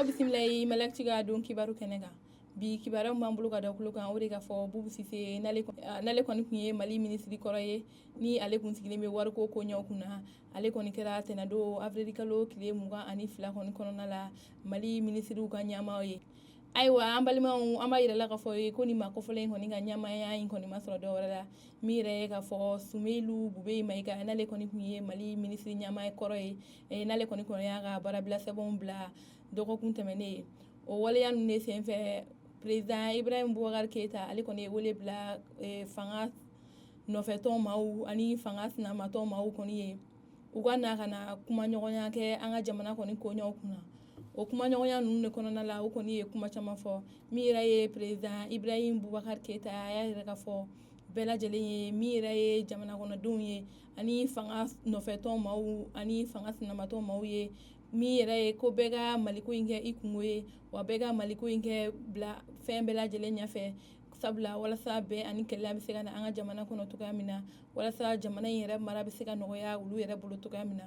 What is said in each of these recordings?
bisimilai malak ciga don kibaru kenega bi kibaran b'an bolo ka da kulo kan o de ka fɔ Bubu Sise n'ale kɔni kun ye Mali minisiri kɔrɔ ye ni ale kun sigilen bɛ wariko ko ɲɛw kunna. Ale kɔni kɛra tɛnɛndon avril kalo tile 22 kɔni kɔnɔna la Mali minisiriw ka ɲɛmaw ye. Ayiwa an balimaw an b'a yirala ka fɔ ko ni maa kofɔlen kɔni ka ɲɛmaya in kɔni ma sɔrɔ dɔwɛrɛ la min yɛrɛ ye ka fɔ Sumeilu Bube Mayiga n'ale kɔni kun ye Mali minisiri ɲɛma kɔrɔ ye n'ale kɔni y'a ka baarabila sɛbɛnw bila dɔgɔkun tɛmɛnen ye. O waleya ninnu de senfɛ Président Ibrahim Boubacar Keita ale kɔni ye wele bila fanga nɔfɛtɔn maaw ani fanga sinamatɔn maaw kɔni ye u ka na ka na kuma ɲɔgɔnya kɛ an ka jamana kɔni koɲɛw kunna. O kuma ɲɔgɔnya ninnu de kɔnɔna la o kɔni ye kuma caman fɔ min yɛrɛ ye Président Ibrahim Boubacar Keita a y'a yɛrɛ ka fɔ bɛɛ lajɛlen ye min yɛrɛ ye jamana kɔnɔdenw ye ani fanga nɔfɛtɔn maaw ani fanga sinamatɔn maaw ye min yɛrɛ ye ko bɛɛ ka maliko in kɛ i kungo ye wa bɛɛ ka maliko in kɛ bila fɛn bɛɛ lajɛlen ɲɛfɛ sabula walasa bɛɛ ani kɛlɛ bɛ se ka na an ka jamana kɔnɔ cogoya min na walasa jamana in yɛrɛ mara bɛ se ka nɔgɔya olu yɛrɛ bolo cogoya min na.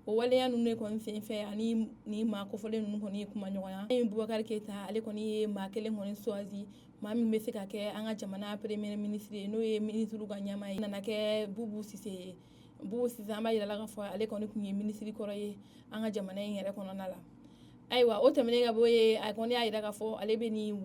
O waleya ninnu de kɔni senfɛ ani ni maa kofɔlen ninnu kɔni ye kuma ɲɔgɔnya. Boubacar Keita ale kɔni ye maa kelen kɔni suwazi maa min bɛ se ka kɛ an ka jamana premier ministre ye n'o ye ministre ka ɲɛma ye nana kɛ Bubu Sise ye. Bubu Sise an b'a yirala ka fɔ ale kɔni kun ye ministre kɔrɔ ye an ka jamana in yɛrɛ kɔnɔna la. Ayiwa o tɛmɛnen ka bɔ ye a kɔni y'a yira ka fɔ ale bɛ nin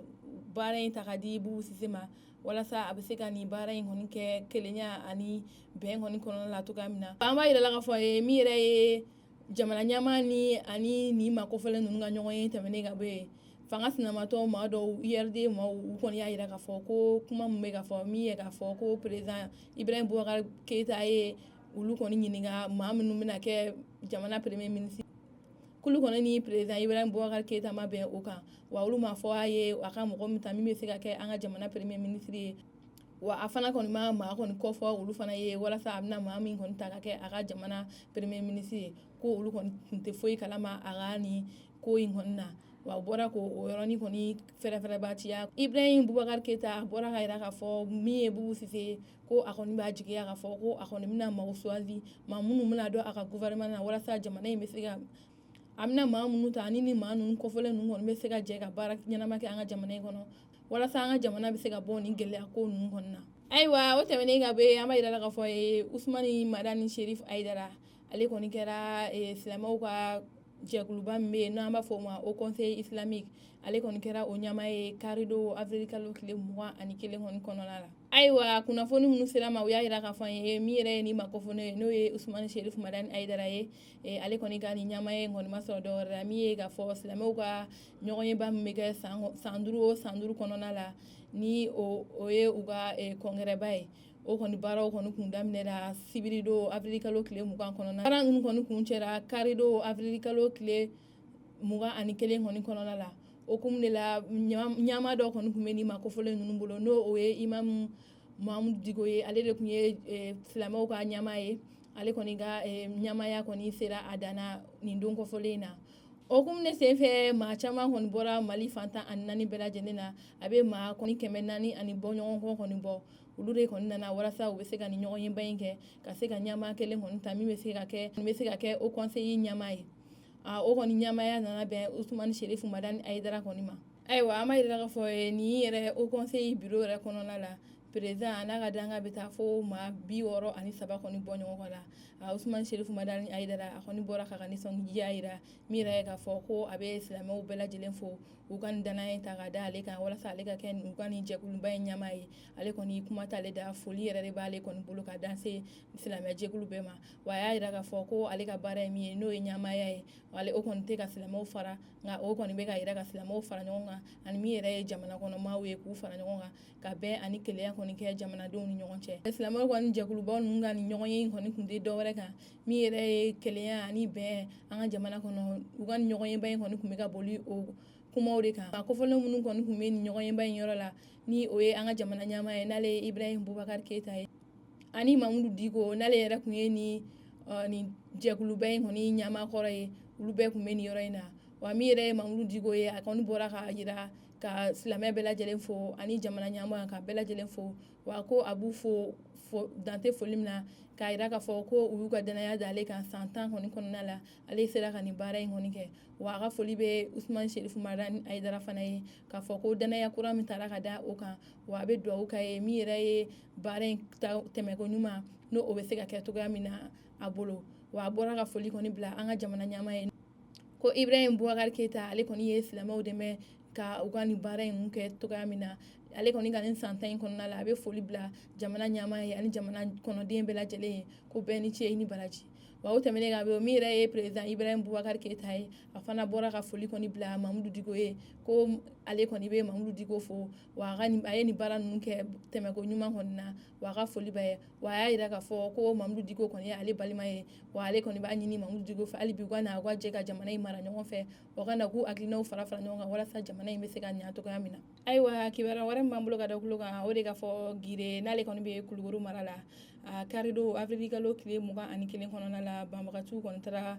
baara in ta ka di Bubu Sise ma walasa a bɛ se ka nin baara in kɔni kɛ kelenya ani bɛn kɔni kɔnɔna la cogoya min na. An b'a yirala ka fɔ min yɛrɛ ye jamana ɲɛma ni ani nin maa kofɔlen ninnu ka ɲɔgɔn ye tɛmɛnen ka bɔ ye fanga sinamatɔ maa dɔw IRD maaw u kɔni y'a yira ka fɔ ko kuma min bɛ ka fɔ min ye ka fɔ ko Président Ibrahim Boubacar Keita ye olu kɔni ɲininka maa minnu bɛna kɛ jamana premier ministre kulu kɔni ni Président Ibrahim Boubacar Keita ma bɛn o kan wa olu ma fɔ a ye a ka mɔgɔ min ta min bɛ se ka kɛ an ka jamana premier ministre ye wa a fana kɔni ma maa kɔni kɔfɔ olu fana ye walasa a bɛna maa min kɔni ta ka kɛ a ka jamana premier ministre ye ko olu kɔni tun tɛ foyi kalama a ka nin ko in kɔni na wa a bɔra ko o yɔrɔnin kɔni fɛrɛfɛrɛba ciya. Ibrahim Boubacar Keita a bɔra ka yira ka fɔ min ye Bubu Sise ye ko a kɔni b'a jigiya ka fɔ ko a kɔni bɛna maaw suwazi maa minnu bɛna dɔn a ka gouvernement na walasa jamana in bɛ se ka a bɛna maa minnu ta ani ni maa ninnu kɔfɔlen ninnu kɔni bɛ se ka jɛ ka baara ɲɛnama kɛ an ka jamana in kɔnɔ walasa an ka jamana bɛ se ka bɔ nin gɛlɛya ko ninnu kɔnɔ na. Ayiwa o tɛmɛnen ka bɔ yen an b'a yirala ka fɔ Usumani Madani Sherif Ayidara ale kɔni kɛra silamɛw ka jɛkuluba min bɛ yen n'an b'a fɔ o ma Haut Conseil Islamique ale kɔni kɛra o ɲɛma ye karidon avril kalo tile 21 kɔni kɔnɔna la. Ayiwa kunnafoni minnu sera ma u y'a yira ka fɔ an ye min yɛrɛ ye nin maa kofɔlen ye n'o ye Usumani Sherif Madani Ayidara ye ale kɔni ka nin ɲɛma ye kɔni ma sɔrɔ dɔwɛrɛ la min ye ka fɔ silamɛw ka ɲɔgɔnyeba min bɛ kɛ san 5 o san 5 kɔnɔna la ni o ye u ka kɔnkɛrɛba ye o kɔni baaraw kɔni kun daminɛra sibiridon avril kalo tile 20 kɔnɔna baara ninnu kɔni kun cɛra karidon avril kalo tile 21 kɔni kɔnɔna la. O kun de la ɲama dɔ kɔni kun bɛ nin maa kofɔlen ninnu bolo n'o o ye Imam Mahamudu Diko ye ale de kun ye silamɛw ka ɲama ye ale kɔni ka ɲamaya kɔni sera a danna nin don kɔfɔlen na. O kun de senfɛ maa caman kɔni bɔra Mali fantan ani 4 bɛɛ lajɛlen na a bɛ maa kɔni 400 ani bɔɲɔgɔn kɔ kɔni bɔ olu de kɔni nana walasa u bɛ se ka nin ɲɔgɔnyeba in kɛ ka se ka ɲama kelen kɔni ta min bɛ se ka kɛ Haut Conseil ɲama ye. O kɔni ɲamaya nana bɛn Usumani Sherif Madani Ayidara kɔni ma. Ayiwa an b'a yirala ka fɔ nin yɛrɛ Haut Conseil bureau yɛrɛ kɔnɔna la Président n'a ka danga bɛ taa fo maa 63 kɔni bɔ ɲɔgɔn la Usumani Sherif Madani Ayidara a kɔni bɔra ka nisɔndiya jira min yɛrɛ ye ka fɔ ko a bɛ silamɛw bɛɛ lajɛlen fo u ka nin danaya ta ka da ale kan walasa ale ka kɛ u ka nin jɛkuluba in ɲama ye ale kɔni kuma t'ale da foli yɛrɛ de b'ale kɔni bolo ka danse silamɛ jɛkulu bɛɛ ma wa a y'a yira ka fɔ ko ale ka baara ye min ye n'o ye ɲamaya ye o kɔni tɛ ka silamɛw fara nka o kɔni bɛ ka yira ka silamɛw fara ɲɔgɔn kan ani min yɛrɛ ye jamana kɔnɔ maaw ye k'u fara ɲɔgɔn kan ka bɛn ani keleya kɔni kɛ jamanadenw ni ɲɔgɔn cɛ. Silamɛw kɔni jɛkulubaw ninnu ka nin ɲɔgɔn ye kɔni tun tɛ dɔwɛrɛ kan min yɛrɛ ye keleya ani bɛn an ka jamana kɔnɔ u ka nin ɲɔgɔnyeba in kɔni tun bɛ ka boli o kumaw de kan. Kofɔlen minnu kɔni tun bɛ nin ɲɔgɔnyeba in yɔrɔ la ni o ye an ka jamana ɲama ye n'ale ye Ibrahim Boubacar Keita ye ani Mahamudu Diko n'ale yɛrɛ tun ye nin jɛkuluba in kɔni ɲama kɔrɔ ye olu bɛɛ tun bɛ nin yɔrɔ in na wa min yɛrɛ ye Mahamudu Diko ye a kɔni bɔra ka yira ka silamɛ bɛɛ lajɛlen fo ani jamana ɲama ka bɛɛ lajɛlen fo wa ko a b'u fo dante foli min na k'a yira k'a fɔ ko u y'u ka danaya d'ale kan san 10 kɔni kɔnɔna la ale sera ka nin baara in kɔni kɛ wa a ka foli bɛ Usman Sherifu Mardan Ayidara fana ye k'a fɔ ko danaya kura min taara ka da o kan wa a bɛ dugawu k'a ye min yɛrɛ ye baara in tɛmɛko ɲuman n'o o bɛ se ka kɛ cogoya min na a bolo wa a bɔra ka foli kɔni bila an ka jamana ɲɛmaa ye ko Ibrahim Boubacar Keita ale kɔni ye silamɛw dɛmɛ ka u ka nin baara in kɛ cogoya min na ale kɔni ka nin san 10 in kɔnɔna la a bɛ foli bila jamana ɲɛmaa ye ani jamana kɔnɔden bɛɛ lajɛlen ye ko bɛɛ ni ce i ni baraji wa o tɛmɛnen kan bɛ min yɛrɛ ye président Ibrahim Boubacar Keita ye a fana bɔra ka foli kɔni bila Mamudu Diko ye ko ale kɔni bɛ Mamudu Diko fo wa a ye nin baara ninnu kɛ tɛmɛko ɲuman kɔni na wa a ka foli b'a ye wa a y'a jira k'a fɔ ko Mamudu Diko kɔni ye ale balima ye wa ale kɔni b'a ɲini Mamudu Diko fɛ hali bi u ka na u ka jɛ ka jamana in mara ɲɔgɔn fɛ wa ka na k'u hakilinaw fara ɲɔgɔn kan walasa jamana in bɛ se ka ɲɛ cogoya min na ayiwa kibaruya wɛrɛ min b'an bolo ka da kulo kan o de ka fɔ Gire n'ale kɔni bɛ Kulukoro mara la a karido avril kalo tile 21 kɔnɔna la banbagatiw kɔni taara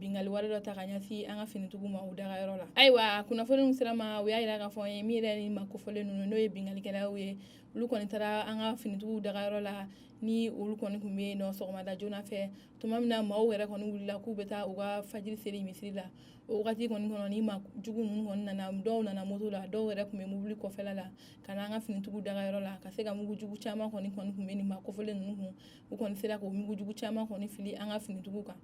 bingali wale dɔ ta ka ɲɛsin an ka finitigiw ma u dagayɔrɔ la ayiwa kunnafoni min sera ma u y'a jira k'a fɔ an ye min yɛrɛ ni ma kofɔlen ninnu n'o ye bingalikɛlaw ye olu kɔni taara an ka finitigiw dagayɔrɔ la ni olu kɔni tun bɛ yen nɔ sɔgɔmada joona fɛ tuma min na maaw yɛrɛ kɔni wulila k'u bɛ taa u ka fajiri seli misiri la o wagati kɔni kɔnɔ ni ma jugu ninnu kɔni nana dɔw nana moto la dɔw yɛrɛ tun bɛ mobili kɔfɛla la ka na an ka finitigiw dagayɔrɔ la ka se ka mugujugu caman kɔni tun bɛ nin ma kofɔlen ninnu kun u kɔni sera k'o mugujugu caman kɔni fili an ka finitigiw kan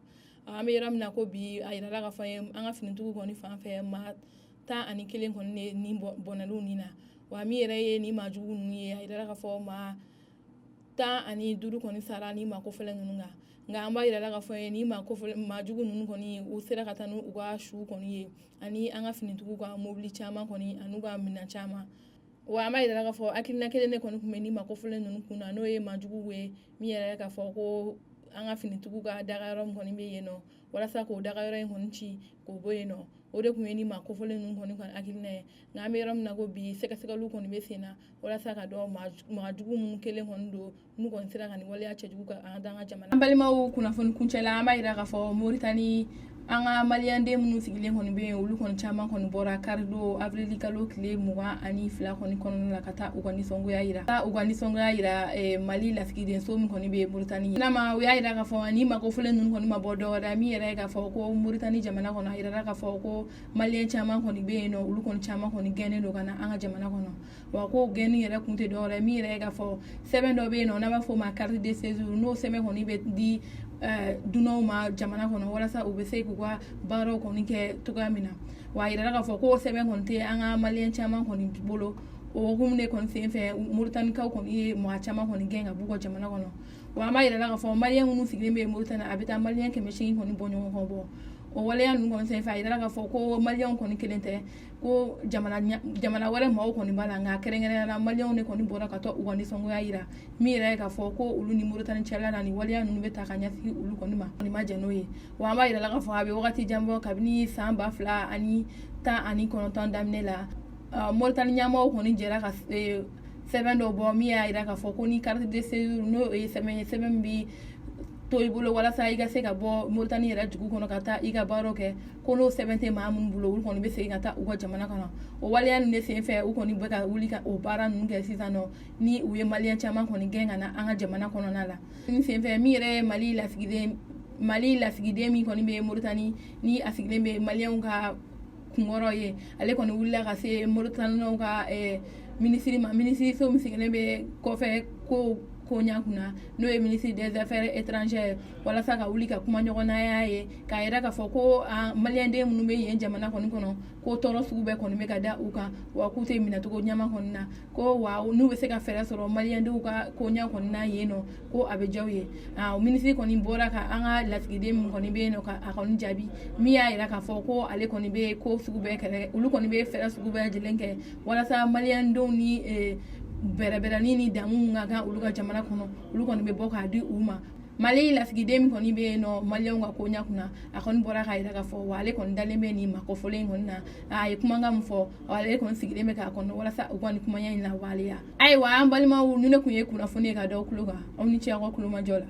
an bɛ yɔrɔ min na ko bi a yirala k'a fɔ an ka finitigiw kɔni fan fɛ maa 11 kɔni de nin bɔnɛliw nin na wa min yɛrɛ ye nin maa jugu ninnu ye a yirala k'a fɔ maa 15 kɔni sara ni maa kofɔlen ninnu kan nka an b'a yirala k'a fɔ ni maa jugu ninnu kɔni u sera ka taa n'u ka su kɔni ye ani an ka finitigiw ka mobili caman kɔni ani u ka minɛn caman wa an b'a yirala k'a fɔ hakilina kelen de kɔni tun bɛ ni maa kofɔlen ninnu kun na n'o ye maa juguw ye min yɛrɛ k'a fɔ ko an ka finitigiw ka dagayɔrɔ min kɔni bɛ yen nɔ walasa k'o dagayɔrɔ in kɔni ci k'o bɔ yen nɔ o de tun ye ni maa kofɔlen ninnu kɔni kan hakilina ye nka an bɛ yɔrɔ min na ko bi sɛgɛsɛgɛliw kɔni bɛ sen na walasa ka dɔn maa jugu minnu kelen kɔni don n'u kɔni sera ka nin waleya cɛjugu kan an ka jamana an balimaw kunnafoni kuncɛla an b'a yira k'a fɔ Moritani an ka maliyɛnden minnu sigilen kɔni bɛ yen olu kɔni caman kɔni bɔra karido avril kalo tile 22 kɔni kɔnɔna la ka taa u ka nisɔngoya yira Mali lasigiden so min kɔni bɛ Moritani ye n'ama u y'a yira k'a fɔ ni makofolen ninnu kɔni ma bɔ dɔwɛrɛ min yɛrɛ ye k'a fɔ ko Moritani jamana kɔnɔ a yirala k'a fɔ ko maliyɛn caman kɔni bɛ yen nɔ olu kɔni caman kɔni gɛnnen don ka na an ka jamana kɔnɔ wa ko gɛnni yɛrɛ kun tɛ dɔwɛrɛ min yɛrɛ ye k'a fɔ sɛbɛn dɔ bɛ yen nɔ n'an b'a fɔ o ma carte de séjour n'o sɛbɛn kɔni bɛ di dunanw ma jamana kɔnɔ walasa u bɛ se k'u ka baaraw kɔni kɛ cogoya min na wa a yirala k'a fɔ ko sɛbɛn kɔni tɛ an ka maliyɛn caman kɔni bolo o hukumu de kɔni sen fɛ Moritanikaw kɔni ye maa caman kɔni gɛn ka b'u ka jamana kɔnɔ wa an b'a yirala k'a fɔ maliyɛn minnu sigilen bɛ Moritani a bɛ taa maliyɛn 800 kɔni bɔ ɲɔgɔn kɔ bɔ o waleya ninnu kɔni sen fɛ a yirala k'a fɔ ko maliyɛnw kɔni kelen tɛ ko jamana wɛrɛ maaw kɔni b'a la nka kɛrɛnkɛrɛnnenya maliyɛnw de kɔni bɔra ka taa u ka nisɔngoya yira min yɛrɛ ye k'a fɔ ko olu ni Moritani cɛla la ni waleya ninnu bɛ ta ka ɲɛsin olu kɔni ma nin ma jɛ n'o ye wa an b'a yirala k'a fɔ a bɛ wagati jan bɔ kabini san 2019 daminɛ la Moritani ɲɛmaaw kɔni jɛra ka sɛbɛn dɔ bɔ min y'a jira k'a fɔ ko ni carte de séjour n'o ye sɛbɛn min bɛ to i bolo walasa i ka se ka bɔ Moritani yɛrɛ dugu kɔnɔ ka taa i ka baaraw kɛ ko n'o sɛbɛn tɛ maa minnu bolo olu kɔni bɛ segin ka taa u ka jamana kɔnɔ o waleya ninnu de sen fɛ u kɔni bɛ ka wuli ka o baara ninnu kɛ sisan nɔ ni u ye maliyɛn caman kɔni gɛn ka na an ka jamana kɔnɔna la nin sen fɛ min yɛrɛ ye Mali lasigiden min kɔni bɛ Moritani ni a sigilen bɛ maliyɛnw ka kunkɔrɔ ye ale kɔni wulila ka se Moritaniw ka minisiriso min sigilen bɛ kɔfɛ ko ɲa kunna n'o ye ministre des affaires étrangères walasa ka wuli ka kuma ɲɔgɔnnaya ye k'a yira k'a fɔ ko maliyɛnden minnu bɛ yen jamana kɔni kɔnɔ ko tɔɔrɔ sugu bɛɛ kɔni bɛ ka da u kan wa k'u tɛ minɛcogo ɲama kɔni na ko wa n'u bɛ se ka fɛɛrɛ sɔrɔ maliyɛndenw ka koɲa kɔni na yen nɔ ko a bɛ diya u ye minisiri kɔni bɔra ka an ka lasigiden min kɔni bɛ yen nɔ ka a kɔni jaabi min y'a yira k'a fɔ ko ale kɔni bɛ ko sugu bɛɛ kɛlɛ olu kɔni bɛ fɛɛrɛ sugu bɛɛ lajɛlen kɛ walasa maliyɛndenw ni bɛrɛbɛrɛni ni damu ka kan olu ka jamana kɔnɔ olu kɔni bɛ bɔ k'a di u ma Mali lasigiden min kɔni bɛ yen nɔ maliyɛnw ka koɲa kunna a kɔni bɔra k'a yira k'a fɔ wa ale kɔni dalen bɛ nin makɔfɔlen kɔni na a ye kumakan min fɔ ale kɔni sigilen bɛ k'a kɔnɔ walasa u ka nin kumaya in lawaleya ayiwa an balimaw ni ne tun ye kunnafoni ye ka da aw tulo kan aw ni ce aw ka kulomajɔ la